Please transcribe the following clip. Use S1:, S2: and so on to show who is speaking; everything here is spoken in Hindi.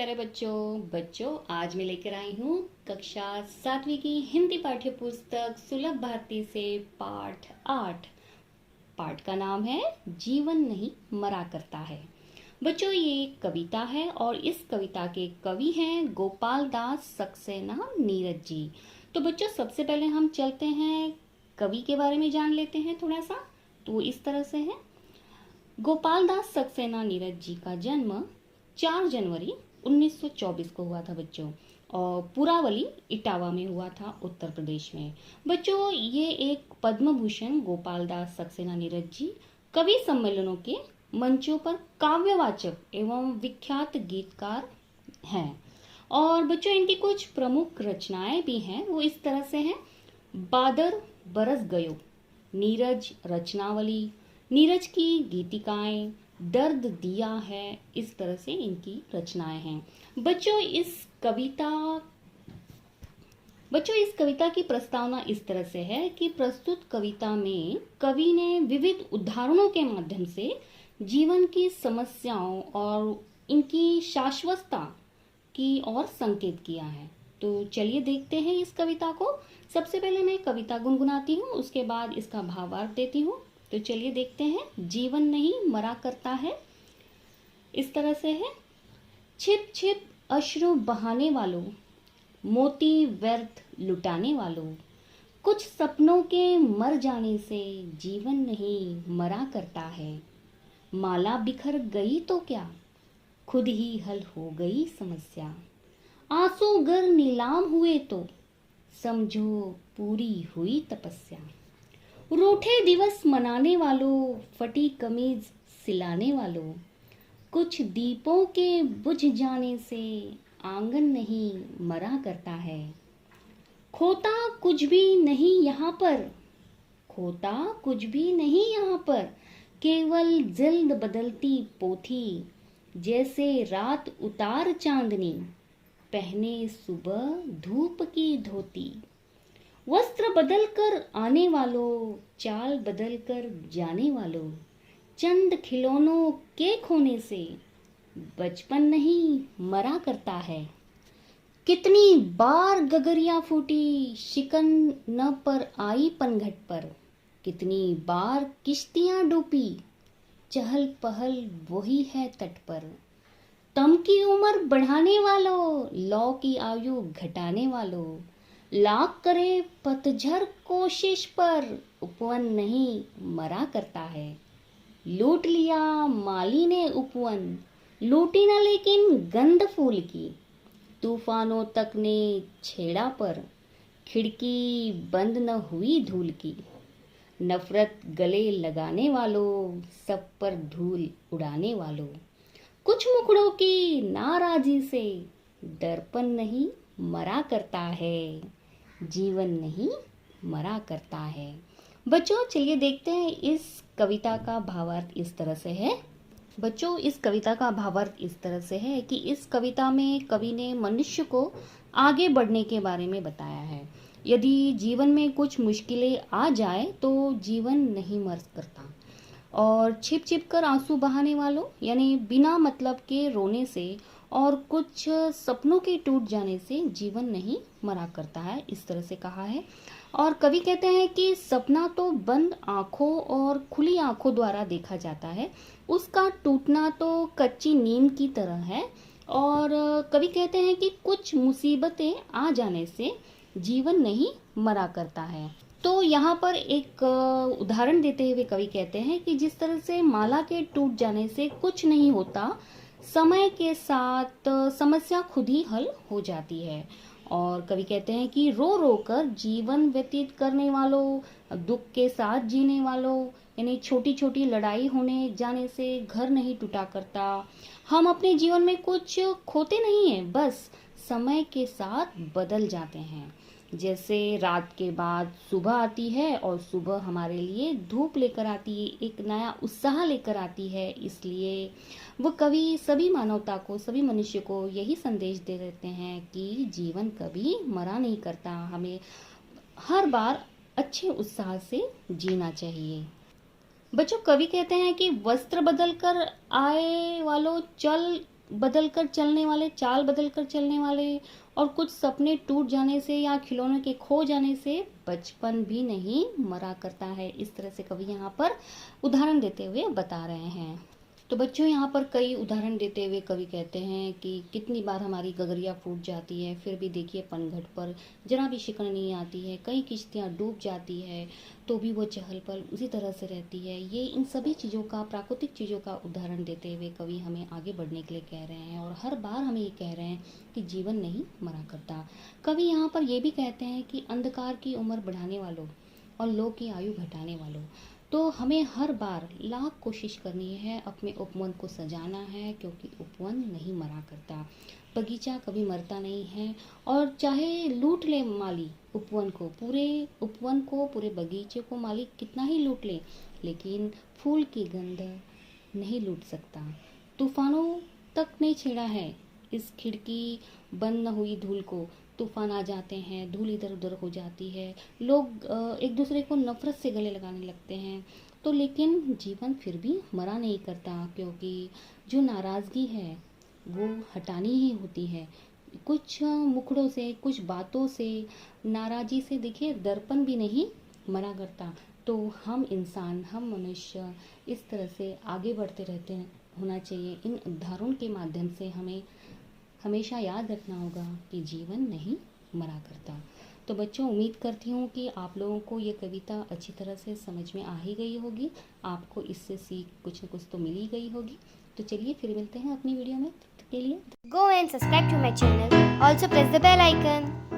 S1: प्यारे बच्चों आज मैं लेकर आई हूँ कक्षा 7वीं की हिंदी पाठ्य पुस्तक सुलभ भारती से पाठ 8। पाठ का नाम है जीवन नहीं मरा करता है। बच्चों ये एक कविता है और इस कविता के कवि हैं गोपाल दास सक्सेना नीरज जी। तो बच्चों सबसे पहले हम चलते हैं कवि के बारे में जान लेते हैं थोड़ा सा। तो इस तरह से है, गोपाल दास सक्सेना नीरज जी का जन्म 4 जनवरी 1924 को हुआ था बच्चों, और पुरावली इटावा में हुआ था उत्तर प्रदेश में। बच्चों ये एक पद्म भूषण गोपाल दास सक्सेना नीरज जी कवि सम्मेलनों के मंचों पर काव्यवाचक एवं विख्यात गीतकार हैं। और बच्चों इनकी कुछ प्रमुख रचनाएं भी हैं, वो इस तरह से हैं। बादर बरस गयो, नीरज रचनावली, नीरज की गीतिकाएं, दर्द दिया है, इस तरह से इनकी रचनाएं हैं। बच्चों इस कविता की प्रस्तावना इस तरह से है कि प्रस्तुत कविता में कवि ने विविध उदाहरणों के माध्यम से जीवन की समस्याओं और इनकी शाश्वतता की ओर संकेत किया है। तो चलिए देखते हैं इस कविता को। सबसे पहले मैं कविता गुनगुनाती हूँ, उसके बाद इसका भावार्थ देती हूँ। तो चलिए देखते हैं। जीवन नहीं मरा करता है, इस तरह से है। छिप छिप अश्रु बहाने वालों, मोती व्यर्थ लुटाने वालों, कुछ सपनों के मर जाने से जीवन नहीं मरा करता है। माला बिखर गई तो क्या, खुद ही हल हो गई समस्या। आंसू गर नीलाम हुए तो समझो पूरी हुई तपस्या। रूठे दिवस मनाने वालों, फटी कमीज सिलाने वालों, कुछ दीपों के बुझ जाने से आंगन नहीं मरा करता है। खोता कुछ भी नहीं यहाँ पर, खोता कुछ भी नहीं यहाँ पर, केवल जल्द बदलती पोथी, जैसे रात उतार चांदनी, पहने सुबह धूप की धोती। वस्त्र बदल कर आने वालों, चाल बदल कर जाने वालों, चंद खिलौनों के खोने से बचपन नहीं मरा करता है। कितनी बार गगरिया फूटी, शिकन न पर आई पनघट पर, कितनी बार किश्तियां डूबी, चहल पहल वही है तट पर। तम की उम्र बढ़ाने वालों, लौ की आयु घटाने वालों, लाख करे पतझर कोशिश पर, उपवन नहीं मरा करता है। लूट लिया माली ने उपवन, लूटी न लेकिन गंध फूल की, तूफानों तक ने छेड़ा पर, खिड़की बंद न हुई धूल की। नफरत गले लगाने वालों, सब पर धूल उड़ाने वालों, कुछ मुखड़ों की नाराजी से दर्पण नहीं मरा करता है। जीवन नहीं मरा करता है। बच्चों चलिए देखते हैं इस कविता का भावार्थ इस तरह से है। बच्चों इस कविता का भावार्थ इस तरह से है कि इस कविता में कवि ने मनुष्य को आगे बढ़ने के बारे में बताया है। यदि जीवन में कुछ मुश्किलें आ जाए तो जीवन नहीं मर करता। और छिप छिप कर आंसू बहाने वालों यानी बिना मतलब के रोने से और कुछ सपनों के टूट जाने से जीवन नहीं मरा करता है, इस तरह से कहा है। और कवि कहते हैं कि सपना तो बंद आंखों और खुली आंखों द्वारा देखा जाता है, उसका टूटना तो कच्ची नींद की तरह है। और कवि कहते हैं कि कुछ मुसीबतें आ जाने से जीवन नहीं मरा करता है। तो यहाँ पर एक उदाहरण देते हुए कवि कहते हैं कि जिस तरह से माला के टूट जाने से कुछ नहीं होता, समय के साथ समस्या खुद ही हल हो जाती है। और कवि कहते हैं कि रो रो कर जीवन व्यतीत करने वालों, दुख के साथ जीने वालों, यानी छोटी छोटी लड़ाई होने जाने से घर नहीं टूटा करता। हम अपने जीवन में कुछ खोते नहीं हैं, बस समय के साथ बदल जाते हैं। जैसे रात के बाद सुबह आती है और सुबह हमारे लिए धूप लेकर आती है, एक नया उत्साह लेकर आती है। इसलिए वो कवि सभी मानवता को, सभी मनुष्य को यही संदेश दे देते हैं कि जीवन कभी मरा नहीं करता, हमें हर बार अच्छे उत्साह से जीना चाहिए। बच्चों कवि कहते हैं कि वस्त्र बदल कर आए वालों, चल बदलकर चलने वाले, चाल बदलकर चलने वाले, और कुछ सपने टूट जाने से या खिलौने के खो जाने से बचपन भी नहीं मरा करता है। इस तरह से कवि यहाँ पर उदाहरण देते हुए बता रहे हैं। तो बच्चों, यहाँ पर कई उदाहरण देते हुए कवि कहते हैं कि कितनी बार हमारी गगरिया फूट जाती है, फिर भी देखिए पनघट पर जरा भी शिकन नहीं आती है। कई किश्तियाँ डूब जाती है तो भी वो चहल पहल उसी तरह से रहती है। ये इन सभी चीज़ों का, प्राकृतिक चीज़ों का उदाहरण देते हुए कवि हमें आगे बढ़ने के लिए कह रहे हैं, और हर बार हमें ये कह रहे हैं कि जीवन नहीं मरा करता। कवि यहाँ पर ये भी कहते हैं कि अंधकार की उम्र बढ़ाने वालों और लोग की आयु घटाने वालों, तो हमें हर बार लाख कोशिश करनी है, अपने उपवन को सजाना है, क्योंकि उपवन नहीं मरा करता, बगीचा कभी मरता नहीं है। और चाहे लूट ले माली उपवन को, पूरे उपवन को, पूरे बगीचे को मालिक कितना ही लूट ले, लेकिन फूल की गंध नहीं लूट सकता। तूफानों तक ने छेड़ा है इस खिड़की बंद न हुई धूल को, तूफान आ जाते हैं, धूल इधर उधर हो जाती है, लोग एक दूसरे को नफरत से गले लगाने लगते हैं, तो लेकिन जीवन फिर भी मरा नहीं करता, क्योंकि जो नाराज़गी है वो हटानी ही होती है। कुछ मुखड़ों से, कुछ बातों से, नाराज़गी से देखिए दर्पण भी नहीं मरा करता। तो हम इंसान, हम मनुष्य इस तरह से आगे बढ़ते रहते हैं, होना चाहिए। इन उदाहरणों के माध्यम से हमें हमेशा याद रखना होगा कि जीवन नहीं मरा करता। तो बच्चों, उम्मीद करती हूँ कि आप लोगों को ये कविता अच्छी तरह से समझ में आ ही गई होगी, आपको इससे सीख कुछ न कुछ तो मिल ही गई होगी। तो चलिए फिर मिलते हैं अपनी वीडियो में, तब तक के लिए
S2: Go and subscribe to my channel. Also press the bell icon.